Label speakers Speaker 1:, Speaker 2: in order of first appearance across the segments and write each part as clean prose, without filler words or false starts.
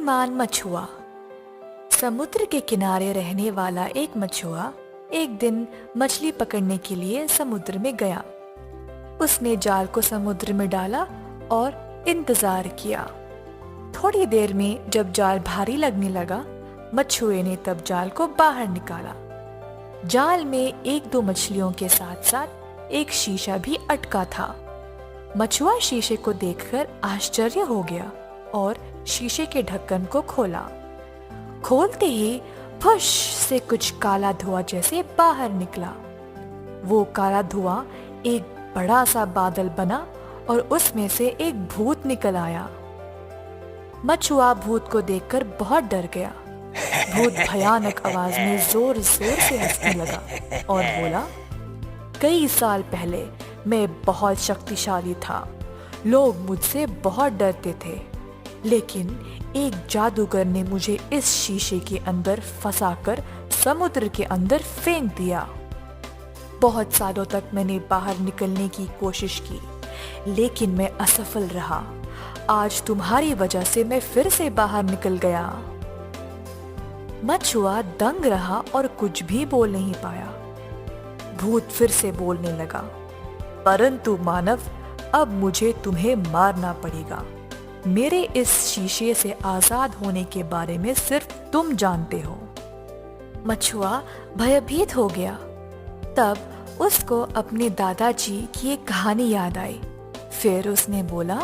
Speaker 1: बुद्धिमान मछुआ। समुद्र के किनारे रहने वाला एक मछुआ एक दिन मछली पकड़ने के लिए समुद्र में गया। उसने जाल को समुद्र में डाला और इंतजार किया। थोड़ी देर में जब जाल भारी लगने लगा, मछुए ने तब जाल को बाहर निकाला। जाल में एक दो मछलियों के साथ साथ एक शीशा भी अटका था। मछुआ शीशे को देखकर आश्चर्य हो गया और शीशे के ढक्कन को खोला। खोलते ही फुश से कुछ काला धुआं जैसे बाहर निकला। वो काला धुआं एक बड़ा सा बादल बना और उसमें से एक भूत निकल आया। मछुआ भूत को देखकर बहुत डर गया। भूत भयानक आवाज में जोर जोर से हंसने लगा और बोला, कई साल पहले मैं बहुत शक्तिशाली था। लोग मुझसे बहुत डरते थे, लेकिन एक जादूगर ने मुझे इस शीशे के अंदर फंसाकर समुद्र के अंदर फेंक दिया। बहुत सालों तक मैंने बाहर निकलने की कोशिश की, लेकिन मैं असफल रहा। आज तुम्हारी वजह से मैं फिर से बाहर निकल गया। मछुआ दंग रहा और कुछ भी बोल नहीं पाया। भूत फिर से बोलने लगा, परंतु मानव, अब मुझे तुम्हें मारना पड़ेगा। मेरे इस शीशे से आजाद होने के बारे में सिर्फ तुम जानते हो। मछुआ भयभीत हो गया। तब उसको अपने दादाजी की एक कहानी याद आई। फिर उसने बोला,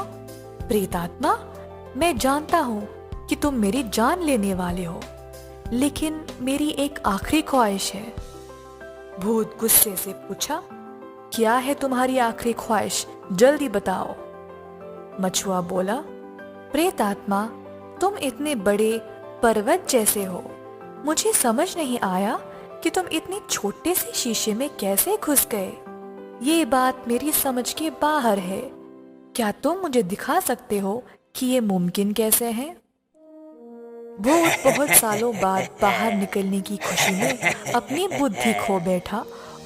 Speaker 1: प्रेतात्मा, मैं जानता हूँ कि तुम मेरी जान लेने वाले हो, लेकिन मेरी एक आखिरी ख्वाहिश है। भूत गुस्से से पूछा, क्या है तुम्हारी आखिरी ख्वाहिश? जल्दी बताओ। मछुआ बोला, प्रेतात्मा, तुम इतने बड़े पर्वत जैसे हो। मुझे समझ नहीं आया कि तुम इतने छोटे से शीशे में कैसे घुस गए। ये बात मेरी समझ के बाहर है। क्या तुम मुझे दिखा सकते हो कि ये मुमकिन कैसे है? भूत बहुत सालों बाद बाहर निकलने की खुशी में अपनी बुद्धि खो बैठा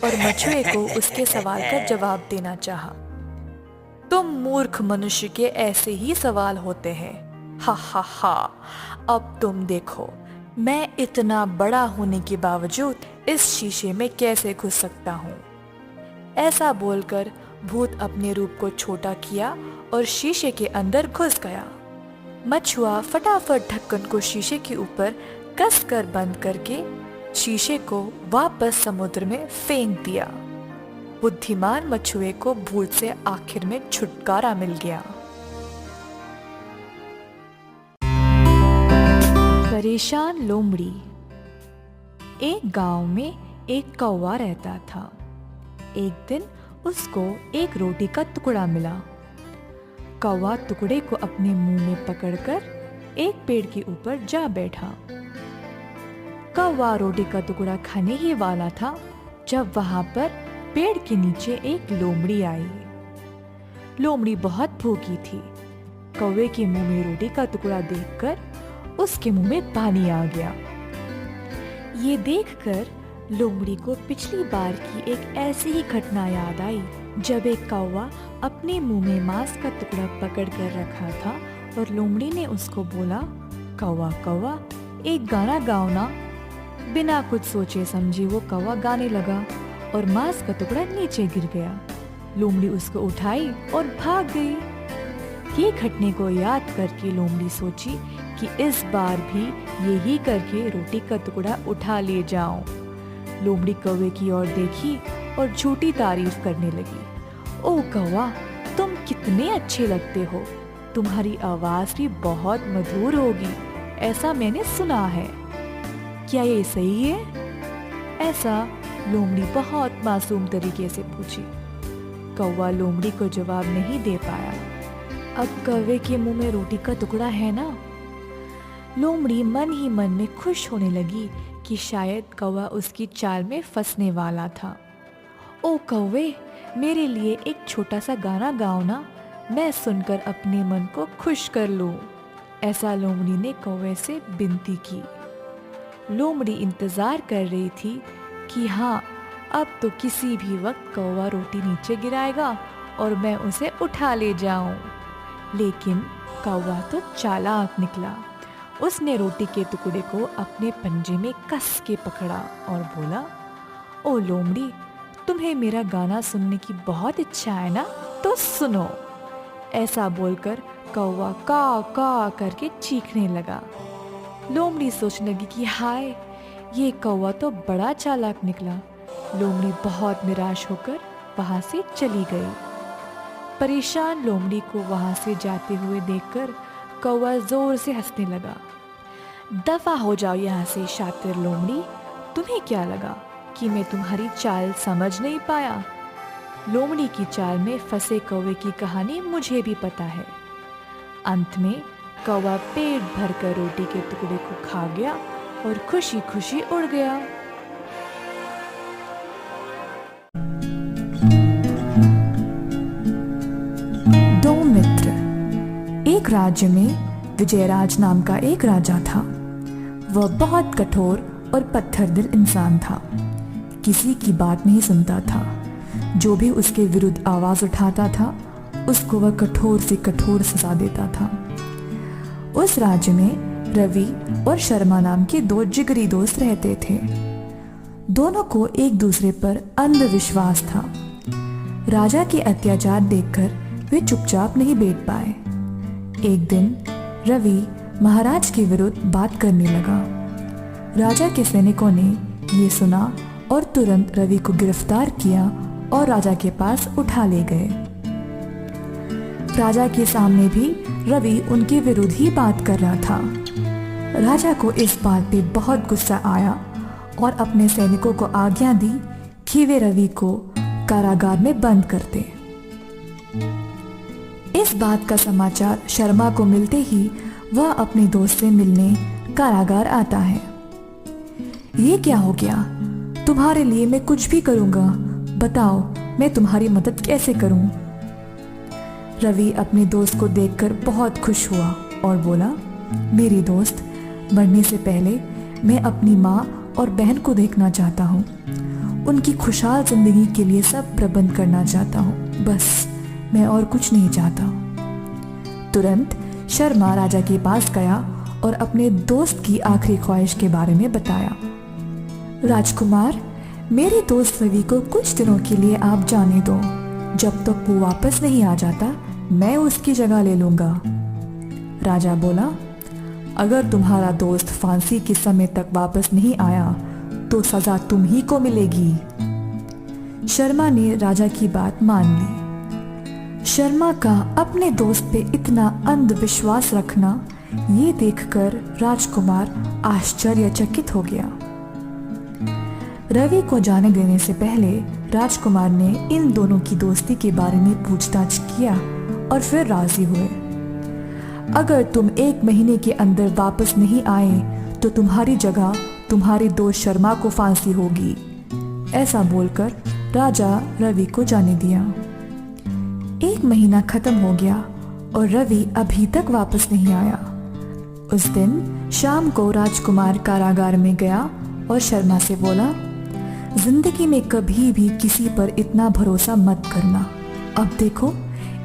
Speaker 1: और मछुए को उसके सवाल का जवाब देना चाहा। तुम मूर्ख मनुष्य के ऐसे ही सवाल होते हैं। हा हा हा, अब तुम देखो, मैं इतना बड़ा होने के बावजूद इस शीशे में कैसे घुस सकता हूँ। ऐसा बोलकर भूत अपने रूप को छोटा किया और शीशे के अंदर घुस गया। मछुआ फटाफट ढक्कन को शीशे के ऊपर कसकर बंद करके शीशे को वापस समुद्र में फेंक दिया। बुद्धिमान मछुए को भूत से आखिर में छुटकारा मिल गया। परेशान लोमड़ी। एक गांव में एक कौवा रहता था। एक दिन उसको एक रोटी का टुकड़ा मिला। कौवा टुकड़े को अपने मुंह में पकड़कर एक पेड़ के ऊपर जा बैठा। कौवा रोटी का टुकड़ा खाने ही वाला था जब वहां पर पेड़ के नीचे एक लोमड़ी आई। लोमड़ी बहुत भूखी थी। कौवे के मुंह में रोटी का टुकड़ा देखकर उसके मुंह में पानी आ गया। ये देखकर लोमड़ी को पिछली बार की एक ऐसी ही घटना याद आई, जब एक कौवा अपने मुंह में मांस का टुकड़ा पकड़ कर रखा था और लोमड़ी ने उसको बोला, कौवा कौवा, एक गाना गाओ ना। बिना कुछ सोचे समझे वो कौवा गाने लगा और मांस का टुकड़ा नीचे गिर गया। लोमड़ी उसको उठाई और भाग गई। ये घटने को याद करके लोमड़ी सोची कि इस बार भी यही करके रोटी का टुकड़ा उठा ले जाऊं। लोमड़ी कौवे की ओर देखी और झूठी तारीफ करने लगी। ओ कौवा, तुम कितने अच्छे लगते हो। तुम्हारी आवाज भी बहुत मधुर होगी, ऐसा मैंने सुना है। क्या ये सही है? ऐसा लोमड़ी बहुत मासूम तरीके से पूछी। कौवा लोमड़ी को जवाब नहीं दे पाया। अब कौवे के मुंह में रोटी का टुकड़ा है ना। लोमड़ी मन ही मन में खुश होने लगी कि शायद कौवा उसकी चाल में फंसने वाला था। ओ कौवे, मेरे लिए एक छोटा सा गाना गाओ ना, मैं सुनकर अपने मन को खुश कर लूं। ऐसा लोमड़ी ने कौवे से विनती की। लोमड़ी इंतजार कर रही थी कि हाँ, अब तो किसी भी वक्त कौवा रोटी नीचे गिराएगा और मैं उसे उठा ले जाऊं। लेकिन कौवा तो चालाक निकला। उसने रोटी के टुकड़े को अपने पंजे में कस के पकड़ा और बोला, ओ लोमड़ी, तुम्हें मेरा गाना सुनने की बहुत इच्छा है ना, तो सुनो। ऐसा बोलकर कौवा का करके चीखने लगा। लोमड़ी सोचने लगी कि हाय, ये कौवा तो बड़ा चालाक निकला। लोमड़ी बहुत निराश होकर वहां से चली गई। परेशान लोमड़ी को वहां से जाते हुए देखकर कौवा जोर से हंसने लगा। दफा हो जाओ यहाँ से शातिर लोमड़ी, तुम्हें क्या लगा कि मैं तुम्हारी चाल समझ नहीं पाया? लोमड़ी की चाल में फंसे कौवे की कहानी मुझे भी पता है। अंत में कौवा पेट भरकर रोटी के टुकड़े को खा गया और खुशी खुशी उड़ गया। दो मित्र। एक राज्य में विजयराज नाम का एक राजा था। वह बहुत कठोर और पत्थर दिल इंसान था। किसी की बात नहीं सुनता था। जो भी उसके विरुद्ध आवाज उठाता था, उसको वह कठोर से कठोर सजा देता था। उस राज्य में रवि और शर्मा नाम के दो जिगरी दोस्त रहते थे। दोनों को एक दूसरे पर अंधविश्वास था। राजा के अत्याचार देखकर वे चुपचाप नहीं बैठ पाए। एक दिन रवि महाराज के विरुद्ध बात करने लगा। राजा के सैनिकों ने ये सुना और तुरंत रवि को गिरफ्तार किया और राजा के पास उठा ले गए। राजा के सामने भी रवि उनके विरुद्ध ही बात कर रहा था। राजा को इस बात पे बहुत गुस्सा आया और अपने सैनिकों को आज्ञा दी कि वे रवि को कारागार में बंद कर दें। इस बात का समाचार शर्मा को मिलते ही वह अपने दोस्त से मिलने कारागार आता है। ये क्या हो गया? तुम्हारे लिए मैं कुछ भी करूंगा, बताओ मैं तुम्हारी मदद कैसे करूं? रवि अपने दोस्त को देखकर बहुत खुश हुआ और बोला, मेरी दोस्त, मरने से पहले मैं अपनी माँ और बहन को देखना चाहता हूँ। उनकी खुशहाल जिंदगी के लिए सब प्रबंध करना चाहता हूँ, बस मैं और कुछ नहीं चाहता। तुरंत शर्मा राजा के पास गया और अपने दोस्त की आखिरी ख्वाहिश के बारे में बताया। राजकुमार, मेरे दोस्त रवि को कुछ दिनों के लिए आप जाने दो। जब तक वो वापस नहीं आ जाता, मैं उसकी जगह ले लूंगा। राजा बोला, अगर तुम्हारा दोस्त फांसी के समय तक वापस नहीं आया तो सजा तुम ही को मिलेगी। शर्मा ने राजा की बात मान ली। शर्मा का अपने दोस्त पे इतना अंधविश्वास रखना ये देखकर राजकुमार आश्चर्यचकित हो गया। रवि को जाने देने से पहले राजकुमार ने इन दोनों की दोस्ती के बारे में पूछताछ किया और फिर राजी हुए। अगर तुम 1 महीने के अंदर वापस नहीं आए तो तुम्हारी जगह तुम्हारे दोस्त शर्मा को फांसी होगी। ऐसा बोलकर राजा रवि को जाने दिया। 1 महीना खत्म हो गया और रवि अभी तक वापस नहीं आया। उस दिन शाम को राजकुमार कारागार में गया और शर्मा से बोला, जिंदगी में कभी भी किसी पर इतना भरोसा मत करना। अब देखो,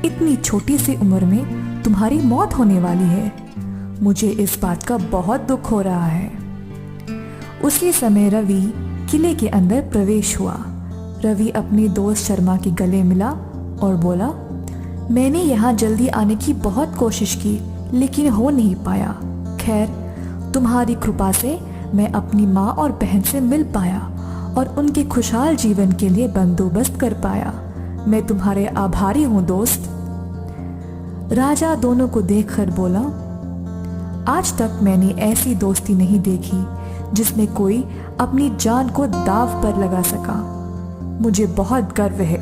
Speaker 1: इतनी छोटी सी उम्र में तुम्हारी मौत होने वाली है। मुझे इस बात का बहुत दुख हो रहा है। उसी समय रवि किले के अंदर प्रवेश हुआ। रवि अपने दोस्त शर्मा के गले मिला और बोला, मैंने यहाँ जल्दी आने की बहुत कोशिश की लेकिन हो नहीं पाया। खैर, तुम्हारी कृपा से मैं अपनी माँ और बहन से मिल पाया और उनके खुशहाल जीवन के लिए बंदोबस्त कर पाया। मैं तुम्हारे आभारी हूँ दोस्त। राजा दोनों को देखकर बोला, आज तक मैंने ऐसी दोस्ती नहीं देखी जिसमें कोई अपनी जान को दांव पर लगा सका। मुझे बहुत गर्व है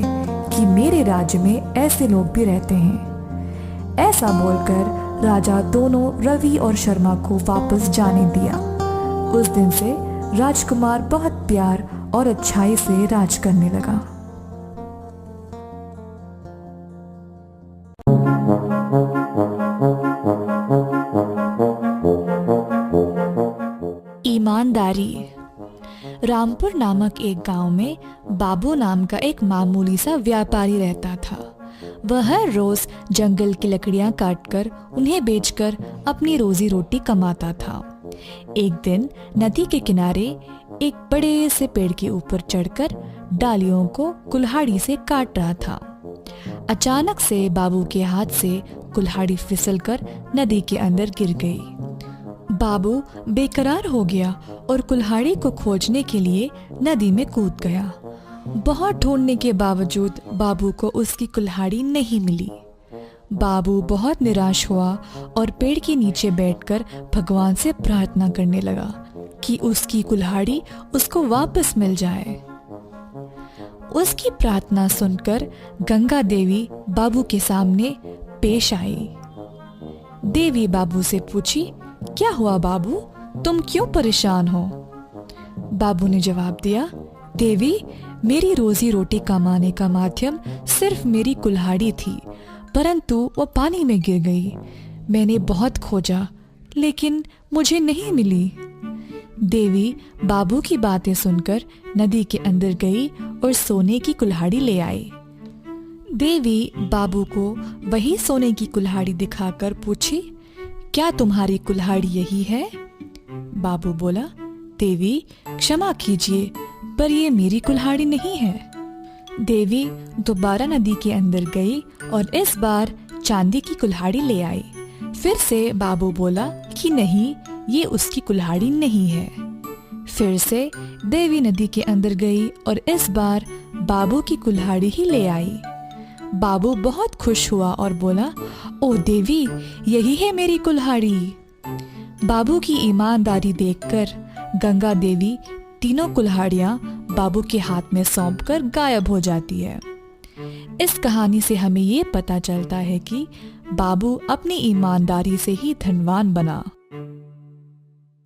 Speaker 1: कि मेरे राज्य में ऐसे लोग भी रहते हैं। ऐसा बोलकर राजा दोनों रवि और शर्मा को वापस जाने दिया। उस दिन से राजकुमार बहुत प्यार और अच्छाई से राज करने लगा। ईमानदारी। रामपुर नामक एक गांव में बाबू नाम का एक मामूली सा व्यापारी रहता था। वह हर रोज जंगल की लकड़ियां काटकर उन्हें बेचकर अपनी रोजी रोटी कमाता था। एक दिन नदी के किनारे एक बड़े से पेड़ के ऊपर चढ़कर डालियों को कुल्हाड़ी से काट रहा था। अचानक से बाबू के हाथ से कुल्हाड़ी फिसलकर नदी के अंदर गिर गई। बाबू बेकरार हो गया और कुल्हाड़ी को खोजने के लिए नदी में कूद गया। बहुत ढूंढने के बावजूद बाबू को उसकी कुल्हाड़ी नहीं मिली। बाबू बहुत निराश हुआ और पेड़ के नीचे बैठकर भगवान से प्रार्थना करने लगा कि उसकी कुल्हाड़ी उसको वापस मिल जाए। उसकी प्रार्थना सुनकर गंगा देवी बाबू के सामने पेश आई। देवी बाबू से पूछी, क्या हुआ बाबू, तुम क्यों परेशान हो? बाबू ने जवाब दिया, देवी, मेरी रोजी रोटी कमाने का माध्यम सिर्फ मेरी कुल्हाड़ी थी, परंतु वो पानी में गिर गई। मैंने बहुत खोजा लेकिन मुझे नहीं मिली। देवी बाबू की बातें सुनकर नदी के अंदर गई और सोने की कुल्हाड़ी ले आई। देवी बाबू को वही सोने की कुल्हाड़ी दिखाकर पूछी, क्या तुम्हारी कुल्हाड़ी यही है? बाबू बोला, देवी क्षमा कीजिए, पर ये मेरी कुल्हाड़ी नहीं है। देवी दोबारा नदी के अंदर गई और इस बार चांदी की कुल्हाड़ी ले आई। फिर से बाबू बोला कि नहीं, ये उसकी कुल्हाड़ी नहीं है। फिर से देवी नदी के अंदर गई और इस बार बाबू की कुल्हाड़ी ही ले आई। बाबू बहुत खुश हुआ और बोला, ओ देवी, यही है मेरी कुल्हाड़ी। बाबू की ईमानदारी देखकर गंगा देवी तीनों कुल्हाड़ियां बाबू के हाथ में सौंपकर गायब हो जाती है। इस कहानी से हमें ये पता चलता है कि बाबू अपनी ईमानदारी से ही धनवान बना।